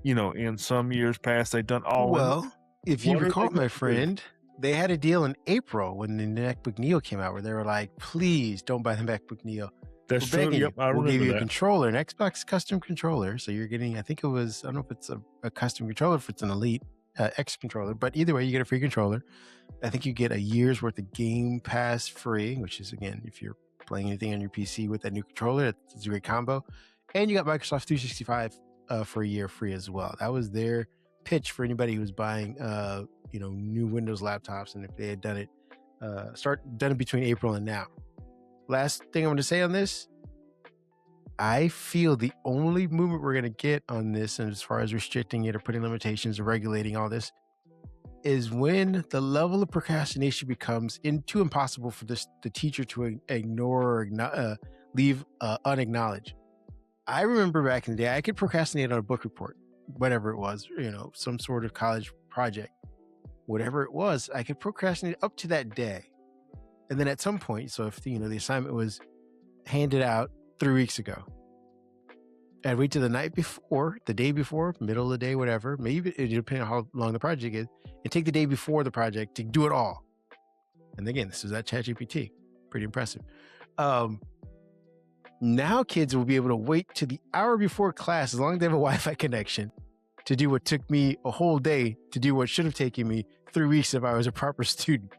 In some years past, they've done all. Well, if you recall, my friend, they had a deal in April when the MacBook Neo came out where they were like, please don't buy the MacBook Neo. That's true. Yep, I remember we'll give you that. a controller, an Xbox custom controller. So you're getting, I think it was, I don't know if it's a custom controller, if it's an Elite X controller, but either way, you get a free controller. I think you get a year's worth of Game Pass free, which is, again, if you're playing anything on your PC with that new controller, it's a great combo. And you got Microsoft 365 for a year free as well. That was their pitch for anybody who's buying, new Windows laptops. And if they had done it between April and now. Last thing I'm going to say on this, I feel the only movement we're going to get on this, and as far as restricting it or putting limitations or regulating all this, is when the level of procrastination becomes too impossible for the teacher to ignore or leave unacknowledged. I remember back in the day, I could procrastinate on a book report, whatever it was, some sort of college project, whatever it was, I could procrastinate up to that day. And then at some point, so if the assignment was handed out 3 weeks ago, I'd wait till the night before, the day before, middle of the day, whatever, maybe it depending on how long the project is, and take the day before the project to do it all. And again, this is at ChatGPT. Pretty impressive. Now kids will be able to wait to the hour before class, as long as they have a Wi-Fi connection, to do what took me a whole day to do what should have taken me 3 weeks if I was a proper student.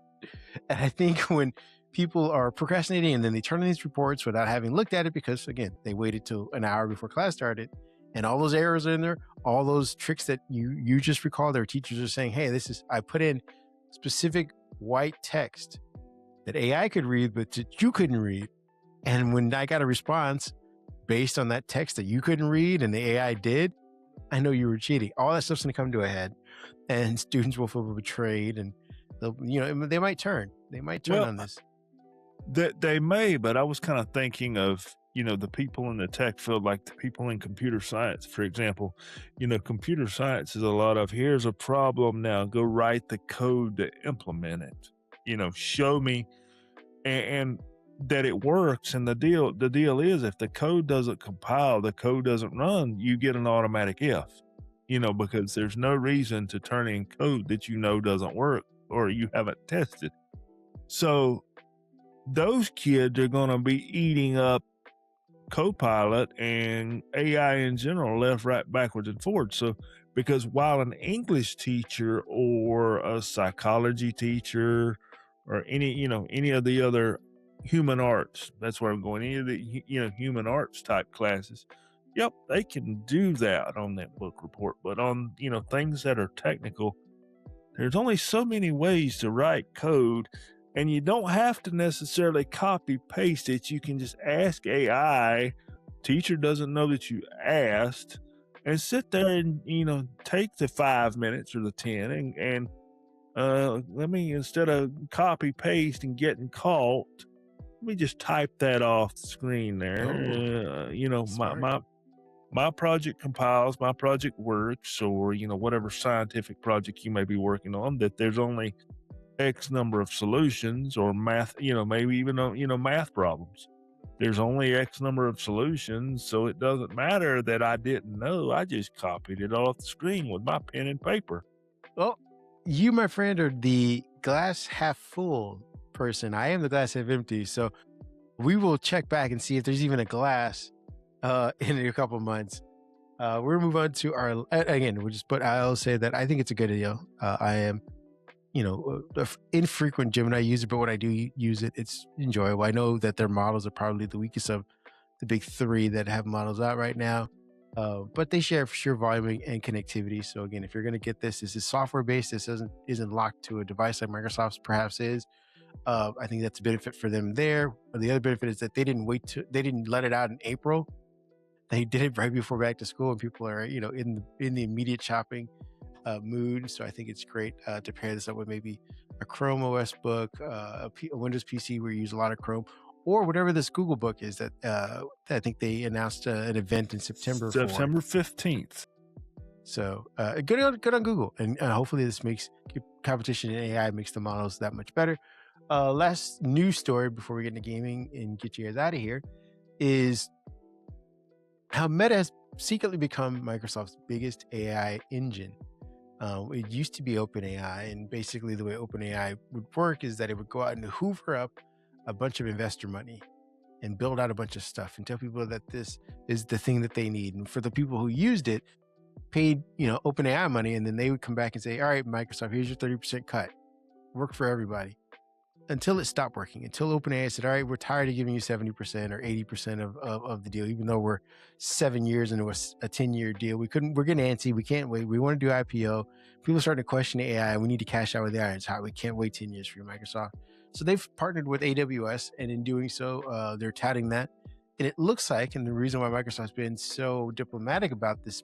And I think when people are procrastinating and then they turn in these reports without having looked at it, because again, they waited till an hour before class started, and all those errors are in there, all those tricks that you just recall, their teachers are saying, hey, I put in specific white text that AI could read, but that you couldn't read. And when I got a response based on that text that you couldn't read and the AI did, I know you were cheating. All that stuff's going to come to a head, and students will feel betrayed, and they might turn. They might turn on this. They may, but I was kind of thinking of, the people in the tech field, like the people in computer science, for example. Computer science is a lot of, here's a problem now, go write the code to implement it. Show me and that it works. And the deal is, if the code doesn't compile, the code doesn't run, you get an automatic F, because there's no reason to turn in code that doesn't work or you haven't tested. So those kids are going to be eating up Copilot and AI in general, left, right, backwards, and forwards. So, because while an English teacher or a psychology teacher or any of the other human arts, that's where I'm going, any of the, human arts type classes, yep, they can do that on that book report. But on, things that are technical, there's only so many ways to write code. And you don't have to necessarily copy paste it. You can just ask AI. Teacher doesn't know that you asked, and sit there and, take the 5 minutes or the 10 and let me, instead of copy paste and getting caught, let me just type that off the screen there. My project compiles, my project works, or, whatever scientific project you may be working on, that there's only X number of solutions, or math, maybe even, math problems. There's only X number of solutions. So it doesn't matter that I didn't know. I just copied it off the screen with my pen and paper. Well, you, my friend, are the glass half full person. I am the glass half empty. So we will check back and see if there's even a glass in a couple of months. We're going to move on to our, again, I'll say that I think it's a good deal. I am, infrequent Gemini user, but when I do use it, it's enjoyable. I know that their models are probably the weakest of the big three that have models out right now, but they share sheer volume and connectivity. So again, if you're going to get this is software based. This isn't locked to a device like Microsoft's perhaps is. I think that's a benefit for them there. But the other benefit is that they didn't let it out in April. They did it right before back to school, and people are in the immediate shopping mood. So I think it's great to pair this up with maybe a Chrome OS book, a Windows PC where you use a lot of Chrome, or whatever this Google book is that I think they announced an event in September 15th. So good on Google, and hopefully this makes competition in AI makes the models that much better. Last news story before we get into gaming and get you guys out of here is how Meta has secretly become Microsoft's biggest AI engine. It used to be OpenAI, and basically the way OpenAI would work is that it would go out and hoover up a bunch of investor money and build out a bunch of stuff and tell people that this is the thing that they need. And for the people who used it, paid OpenAI money, and then they would come back and say, all right, Microsoft, here's your 30% cut. Work for everybody. Until it stopped working, until OpenAI said, all right, we're tired of giving you 70% or 80% of the deal, even though we're 7 years into a 10-year deal. We're getting antsy. We can't wait. We want to do IPO. People starting to question AI. We need to cash out with AI. It's hot. We can't wait 10 years for you, Microsoft. So they've partnered with AWS, and in doing so, they're touting that. And it looks like, and the reason why Microsoft's been so diplomatic about this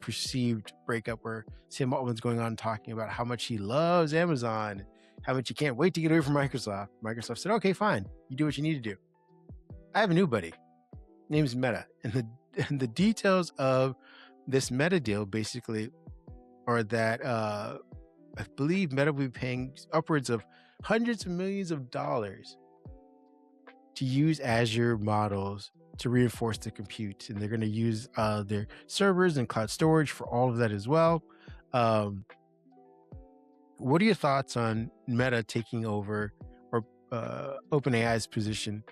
perceived breakup, where Sam Altman's going on talking about how much he loves Amazon, how much you can't wait to get away from Microsoft. Microsoft said, okay, fine. You do what you need to do. I have a new buddy. Name's Meta, and the details of this Meta deal basically are that I believe Meta will be paying upwards of hundreds of millions of dollars to use Azure models to reinforce the compute, and they're going to use their servers and cloud storage for all of that as well. Um, what are your thoughts on Meta taking over or OpenAI's position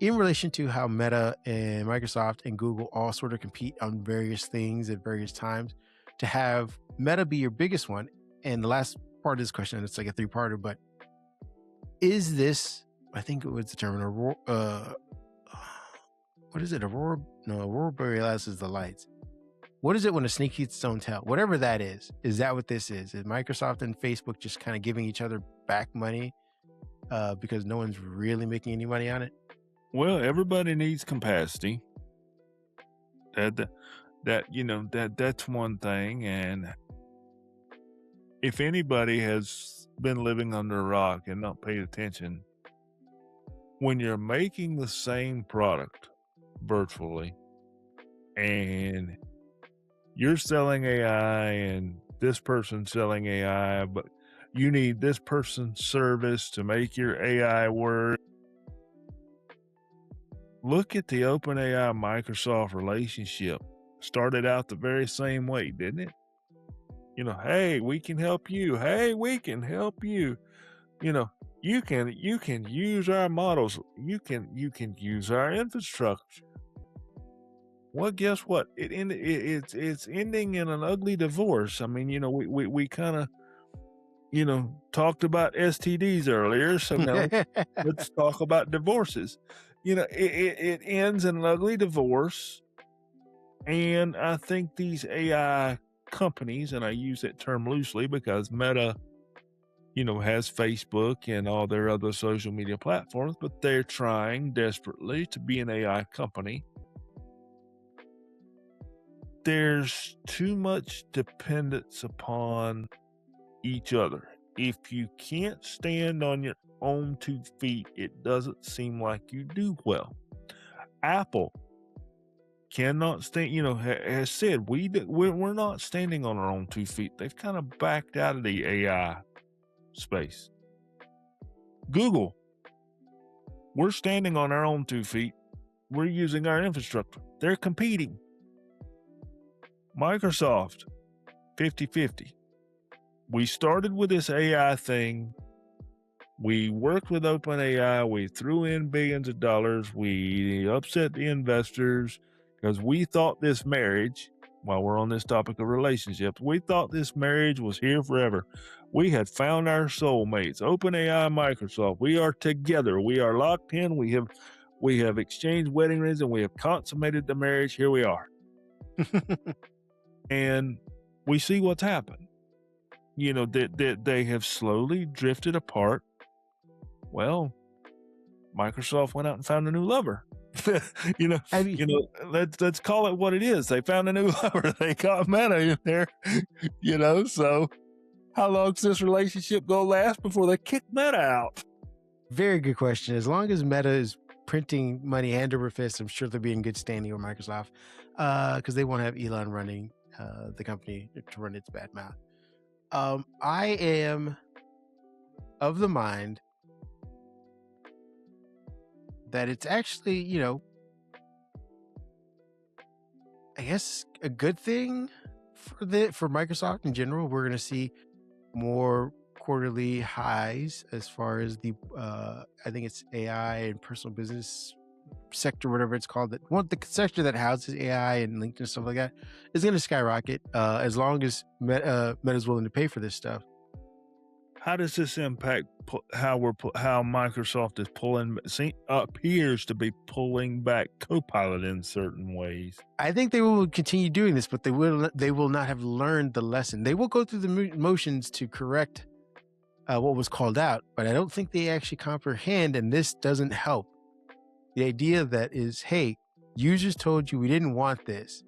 in relation to how Meta and Microsoft and Google all sort of compete on various things at various times, to have Meta be your biggest one? And the last part of this question, and it's like a three-parter, but is this, I think it was the term, what is it? Aurora Borealis is the lights. What is it when a snake eats its own tail? Whatever that is that what this is? Is Microsoft and Facebook just kind of giving each other back money because no one's really making any money on it? Well, everybody needs capacity. That's one thing. And if anybody has been living under a rock and not paid attention, when you're making the same product virtually and you're selling AI and this person's selling AI, but you need this person's service to make your AI work. Look at the OpenAI Microsoft relationship. Started out the very same way, didn't it? Hey, we can help you. Hey, we can help you. You can use our models. You can use our infrastructure. Well, guess what? It's ending in an ugly divorce. I mean, we kind of, talked about STDs earlier, so now let's talk about divorces. It ends in an ugly divorce, and I think these AI companies, and I use that term loosely because Meta, has Facebook and all their other social media platforms, but they're trying desperately to be an AI company. There's too much dependence upon each other. If you can't stand on your own 2 feet, it doesn't seem like you do well. Apple cannot stand, has said we're not standing on our own 2 feet. They've kind of backed out of the AI space. Google, we're standing on our own 2 feet. We're using our infrastructure. They're competing. Microsoft, 50-50. We started with this AI thing. We worked with OpenAI. We threw in billions of dollars. We upset the investors because we thought this marriage, while we're on this topic of relationships, we thought this marriage was here forever. We had found our soulmates. OpenAI, Microsoft, we are together. We are locked in. We have exchanged wedding rings and we have consummated the marriage. Here we are. And we see what's happened. That they have slowly drifted apart. Well, Microsoft went out and found a new lover. Let's call it what it is. They found a new lover. They got Meta in there. So how long's this relationship gonna last before they kick Meta out? Very good question. As long as Meta is printing money hand over fist, I'm sure they'll be in good standing with Microsoft, because they won't have Elon running the company to run its bad mouth. I am of the mind that it's actually, I guess a good thing for Microsoft in general. We're going to see more quarterly highs as far as the I think it's AI and personal business sector, whatever it's called, that the sector that houses AI and LinkedIn and stuff like that is going to skyrocket as long as Meta's willing to pay for this stuff. How does this impact how Microsoft is appears to be pulling back Copilot in certain ways? I think they will continue doing this, but they will not have learned the lesson. They will go through the motions to correct what was called out, but I don't think they actually comprehend, and this doesn't help. The idea that is, hey, users told you we didn't want this,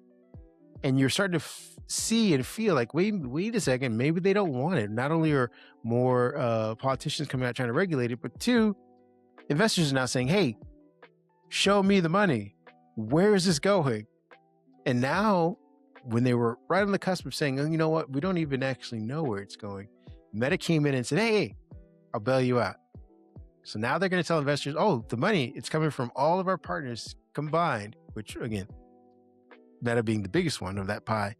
and you're starting to see and feel like, wait a second, maybe they don't want it. Not only are more politicians coming out trying to regulate it, but two, investors are now saying, hey, show me the money. Where is this going? And now, when they were right on the cusp of saying, oh, you know what, we don't even actually know where it's going, Meta came in and said, hey, I'll bail you out. So now they're going to tell investors, oh, the money, it's coming from all of our partners combined, which again, Meta being the biggest one of that pie,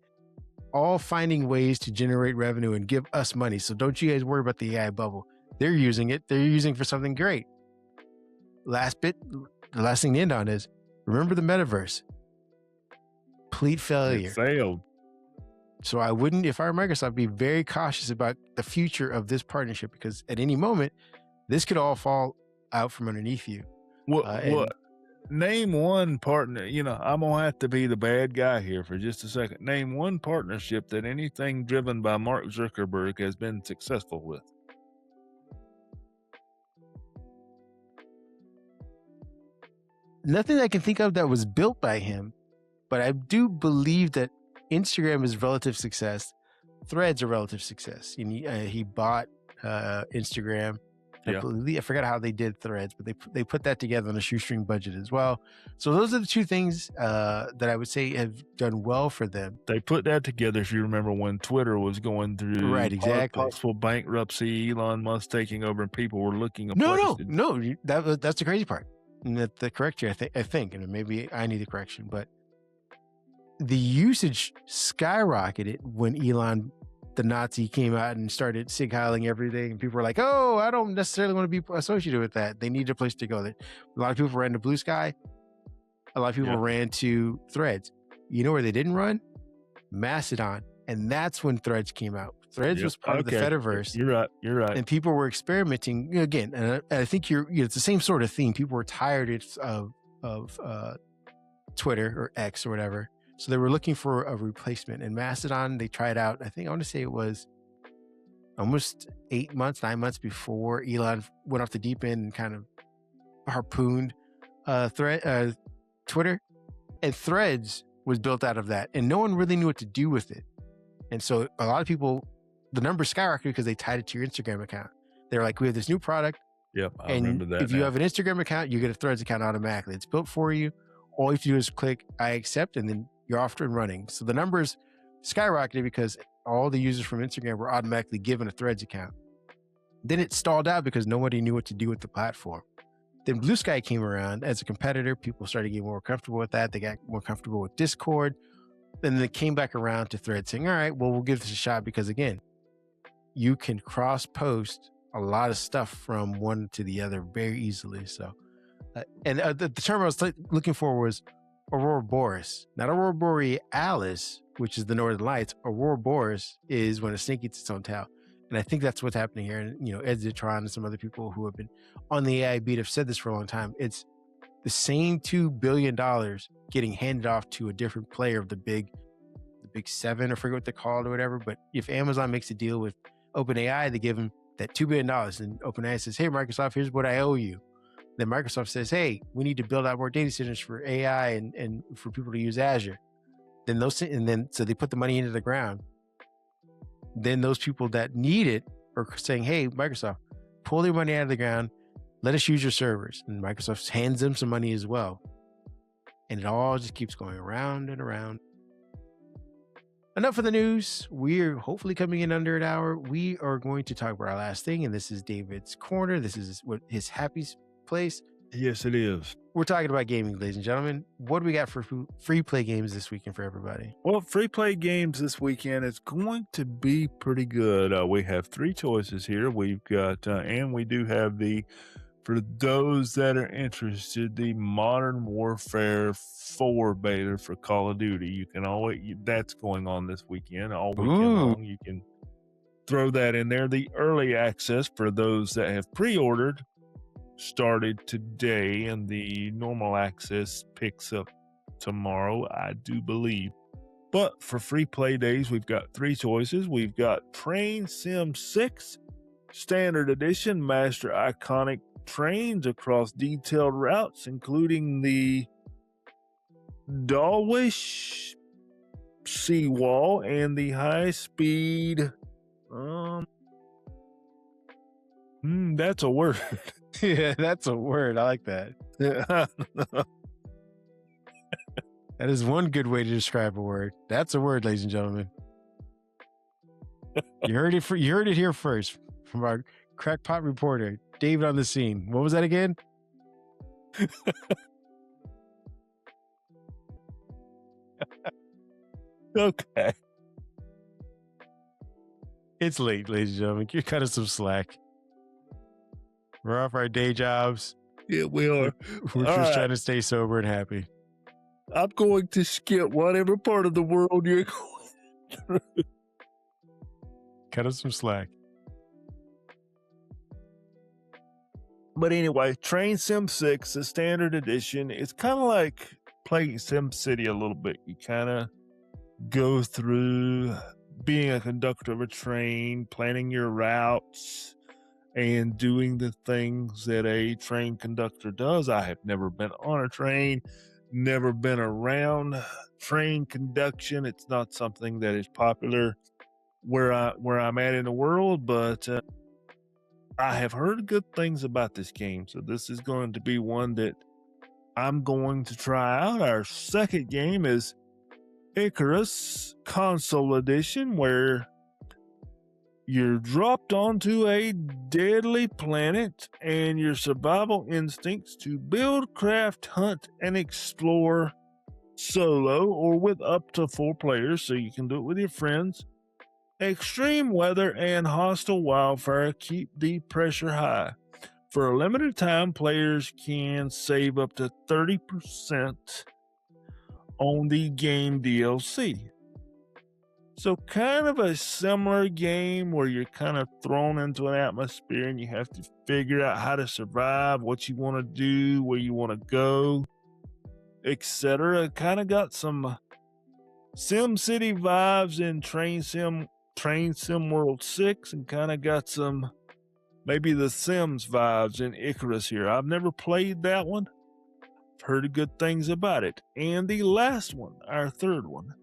all finding ways to generate revenue and give us money. So don't you guys worry about the AI bubble. They're using it. They're using it for something great. The last thing to end on is, remember the metaverse. Complete failure. It failed. So I wouldn't, if I were Microsoft, be very cautious about the future of this partnership, because at any moment, this could all fall out from underneath you. What? Name one partner. I'm going to have to be the bad guy here for just a second. Name one partnership that anything driven by Mark Zuckerberg has been successful with. Nothing I can think of that was built by him, but I do believe that Instagram is relative success. Threads are relative success. He bought Instagram. Yeah. I forgot how they did Threads, but they put that together on a shoestring budget as well. So those are the two things that I would say have done well for them. They put that together, if you remember, when Twitter was going through Right, exactly. possible bankruptcy, Elon Musk taking over, and people were looking at No. That's the crazy part. And the correct here, I think, and maybe I need a correction, but the usage skyrocketed when Elon, the Nazi, came out and started sig-heiling everything. And people were like, oh, I don't necessarily want to be associated with that. They need a place to go. A lot of people ran to Blue Sky. A lot of people ran to Threads. You know where they didn't run? Mastodon. And that's when Threads came out. Threads was part of the Fediverse. You're right. And people were experimenting again. And I think it's the same sort of theme. People were tired of Twitter or X or whatever. So they were looking for a replacement. And Mastodon, they tried out, I want to say it was almost 9 months before Elon went off the deep end and kind of harpooned Twitter. And Threads was built out of that. And no one really knew what to do with it. And so a lot of people, the numbers skyrocketed because they tied it to your Instagram account. They're like, we have this new product. Yep, I remember that. If you have an Instagram account, you get a Threads account automatically. It's built for you. All you have to do is click I accept, and then you're off and running. So the numbers skyrocketed because all the users from Instagram were automatically given a Threads account. Then it stalled out because nobody knew what to do with the platform. Then Blue Sky came around as a competitor. People started getting more comfortable with that. They got more comfortable with Discord. Then they came back around to Threads saying, all right, well, we'll give this a shot because, again, you can cross-post a lot of stuff from one to the other very easily. So, the term I was looking for was Aurora Boreas, not Aurora Borealis, which is the Northern Lights. Aurora Boreas is when a snake eats its own tail. And I think that's what's happening here. And, Ed Zitron and some other people who have been on the AI beat have said this for a long time. It's the same $2 billion getting handed off to a different player of the big seven, or forget what they're called or whatever. But if Amazon makes a deal with OpenAI, they give them that $2 billion. And OpenAI says, hey, Microsoft, here's what I owe you. Then Microsoft says, hey, we need to build out more data centers for AI and for people to use Azure. So they put the money into the ground. Then those people that need it are saying, hey, Microsoft, pull their money out of the ground. Let us use your servers. And Microsoft hands them some money as well. And it all just keeps going around and around. Enough of the news. We're hopefully coming in under an hour. We are going to talk about our last thing. And this is David's Corner. This is his happy place. Yes, it is. We're talking about gaming, ladies and gentlemen. What do we got for free play games this weekend for everybody? Well, free play games this weekend is going to be pretty good. We have 3 choices here. We've got, and we do have for those that are interested, the Modern Warfare 4 beta for Call of Duty. You can that's going on this weekend, all weekend long. You can throw that in there. The early access for those that have pre-ordered started today, and the normal access picks up tomorrow, I do believe. But for free play days, we've got 3 choices. We've got Train Sim 6 Standard Edition, master iconic trains across detailed routes, including the Dulwich seawall and the high-speed that's a word. Yeah, that's a word. I like that. That is one good way to describe a word. That's a word, ladies and gentlemen. You heard it here first from our crackpot reporter, David on the scene. What was that again? Okay. It's late, ladies and gentlemen. You're cutting some slack. We're off our day jobs. Yeah, we are. We're just trying to stay sober and happy. I'm going to skip whatever part of the world you're going through. Cut us some slack. But anyway, Train Sim 6, the standard edition, it's kind of like playing SimCity a little bit. You kind of go through being a conductor of a train, planning your routes, and doing the things that a train conductor does. I have never been on a train, never been around train conduction. It's not something that is popular where I'm at in the world, but I have heard good things about this game, so this is going to be one that I'm going to try out. Our second game is Icarus Console Edition, where you're dropped onto a deadly planet and your survival instincts to build, craft, hunt, and explore solo or with up to 4 players, so you can do it with your friends. Extreme weather and hostile wildfire keep the pressure high. For a limited time, players can save up to 30% on the game DLC. So kind of a similar game where you're kind of thrown into an atmosphere and you have to figure out how to survive, what you want to do, where you want to go, etc. Kind of got some SimCity vibes in Train Sim World 6, and kind of got some maybe the Sims vibes in Icarus here. I've never played that one. I've heard good things about it. And the last one, our third one,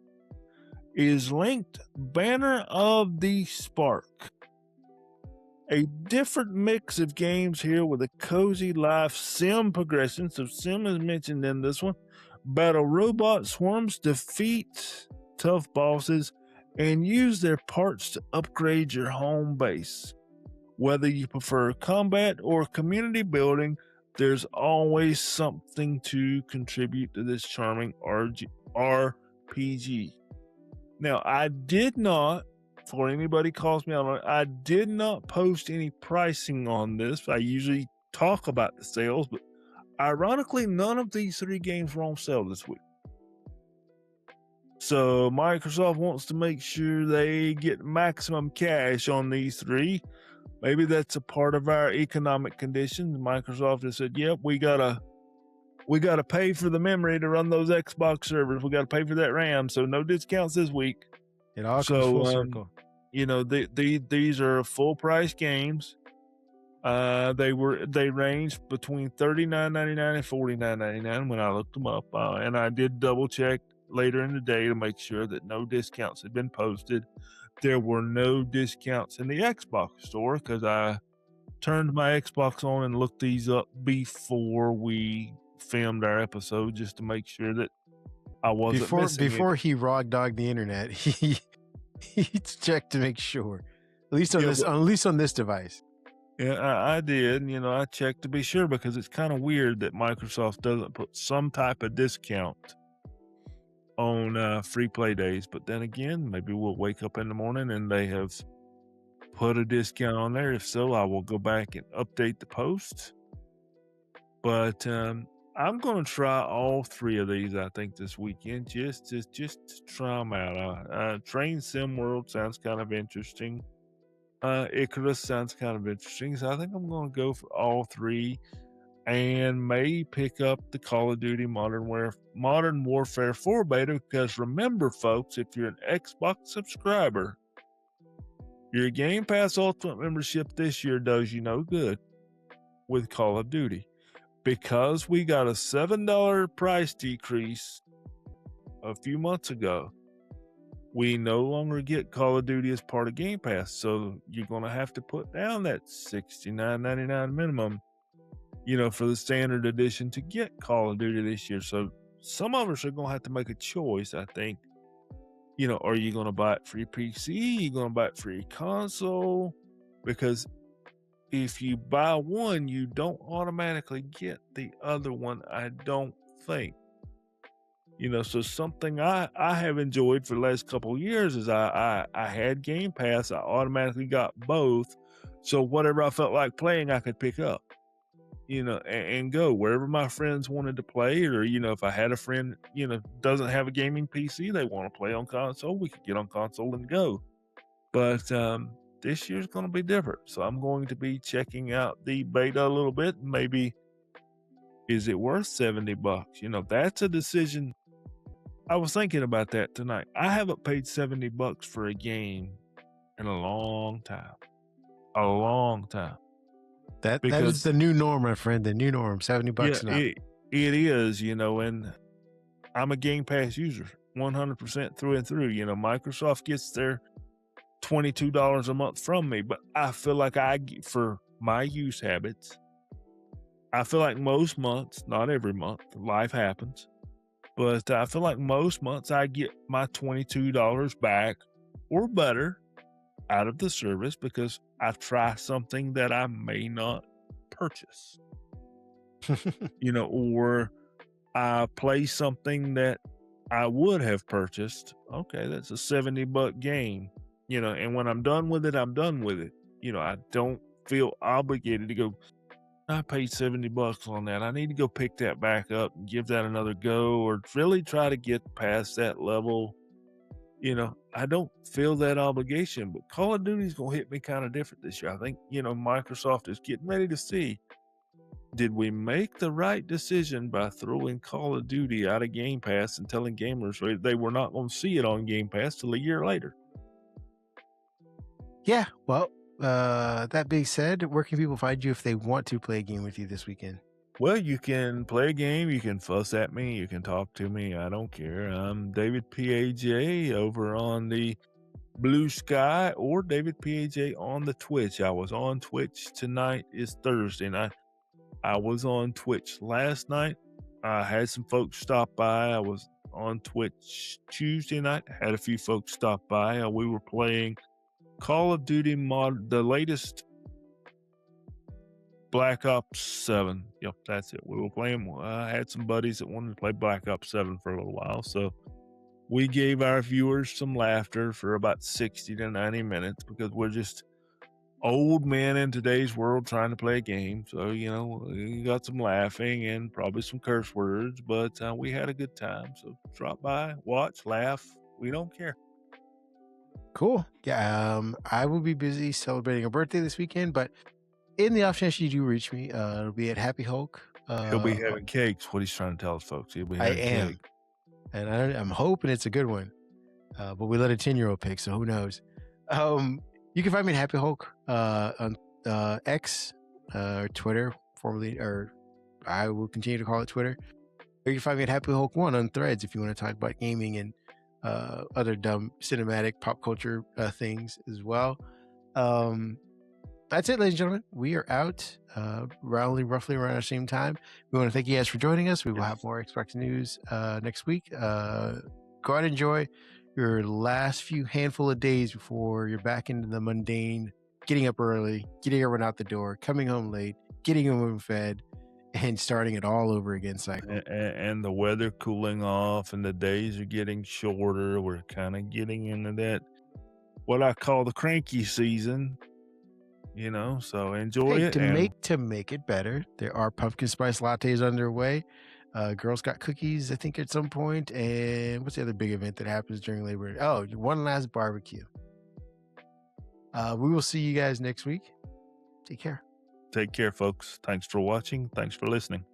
is Linked Banner of the Spark. A different mix of games here with a cozy life sim progression. So sim is mentioned in this one. Battle robot swarms, defeat tough bosses, and use their parts to upgrade your home base. Whether you prefer combat or community building, there's always something to contribute to this charming RPG. Now, I did not, before anybody calls me out on it, I did not post any pricing on this. I usually talk about the sales, but ironically, none of these 3 games were on sale this week. So Microsoft wants to make sure they get maximum cash on these 3. Maybe that's a part of our economic conditions. Microsoft has said, yep, we gotta pay for the memory to run those Xbox servers. We gotta pay for that RAM. So no discounts this week. It all comes full circle. You know, these are full price games. They ranged between $39.99 and $49.99 when I looked them up, and I did double check later in the day to make sure that no discounts had been posted. There were no discounts in the Xbox store because I turned my Xbox on and looked these up before we filmed our episode just to make sure that I wasn't missing before he raw dogged the internet. He checked to make sure, at least on this device. Yeah, I did. You know, I checked to be sure because it's kind of weird that Microsoft doesn't put some type of discount on free play days. But then again, maybe we'll wake up in the morning and they have put a discount on there. If so, I will go back and update the post. But I'm going to try all 3 of these, I think, this weekend, just to try them out. Train Sim World sounds kind of interesting. Icarus sounds kind of interesting, so I think I'm going to go for all 3 and may pick up the Call of Duty Modern Warfare 4 beta, because remember, folks, if you're an Xbox subscriber, your Game Pass Ultimate membership this year does you no good with Call of Duty, because we got a $7 price decrease a few months ago. We no longer get Call of Duty as part of Game Pass, so you're going to have to put down that $69.99 minimum for the standard edition to get Call of Duty this year. So some of us are going to have to make a choice, I think. Are you going to buy it for your PC? Are you going to buy it for your console? Because if you buy one, you don't automatically get the other one, I don't think. So something I have enjoyed for the last couple of years is I had Game Pass. I automatically got both. So whatever I felt like playing, I could pick up, and go wherever my friends wanted to play. Or, if I had a friend, doesn't have a gaming PC, they want to play on console, we could get on console and go. But this year's going to be different. So I'm going to be checking out the beta a little bit. Maybe, is it worth $70? That's a decision. I was thinking about that tonight. I haven't paid $70 for a game in a long time. A long time. That is the new norm, my friend. The new norm, $70 and up. It is, and I'm a Game Pass user, 100% through and through. Microsoft gets their $22 a month from me, but I feel like for my use habits, I feel like most months, not every month, life happens, but I feel like most months I get my $22 back or better out of the service because I try something that I may not purchase, or I play something that I would have purchased. Okay, that's a $70 game, and when I'm done with it, I'm done with it. I don't feel obligated to go, I paid $70 on that. I need to go pick that back up and give that another go, or really try to get past that level. I don't feel that obligation, but Call of Duty is going to hit me kind of different this year. I think, Microsoft is getting ready to see, did we make the right decision by throwing Call of Duty out of Game Pass and telling gamers they were not going to see it on Game Pass till a year later? Yeah, well, that being said, where can people find you if they want to play a game with you this weekend? Well, you can play a game, you can fuss at me, you can talk to me, I don't care. I'm David PAJ over on the Blue Sky, or David PAJ on the Twitch. I was on Twitch tonight. Is Thursday night. I was on Twitch last night. I had some folks stop by. I was on Twitch Tuesday night. Had a few folks stop by. We were playing Call of Duty the latest Black Ops 7. Yep, that's it. We were playing. I had some buddies that wanted to play Black Ops 7 for a little while, so we gave our viewers some laughter for about 60 to 90 minutes because we're just old men in today's world trying to play a game. So, we got some laughing and probably some curse words, but we had a good time. So drop by, watch, laugh. We don't care. Cool. Yeah, I will be busy celebrating a birthday this weekend, but in the off chance you do reach me, it'll be at Happy Hulk. He'll be having cakes. What he's trying to tell us, folks. He'll be having cake. And I'm hoping it's a good one. But we let a 10-year-old pick, so who knows? You can find me at Happy Hulk on X or Twitter, formerly, or I will continue to call it Twitter. Or you can find me at Happy Hulk 1 on Threads if you want to talk about gaming and other dumb cinematic pop culture things as well. That's it, ladies and gentlemen. We are out roughly around the same time. We want to thank you guys for joining us. We will have more Xbox news next week. Go out and enjoy your last few handful of days before you're back into the mundane, getting up early, getting everyone out the door, coming home late, getting everyone fed, and starting it all over again cycle. And the weather cooling off and the days are getting shorter. We're kind of getting into that, what I call the cranky season. So enjoy it. To make it better, there are pumpkin spice lattes underway. Girl Scout cookies, I think, at some point. And what's the other big event that happens during Labor Day? Oh, one last barbecue. We will see you guys next week. Take care. Take care, folks. Thanks for watching. Thanks for listening.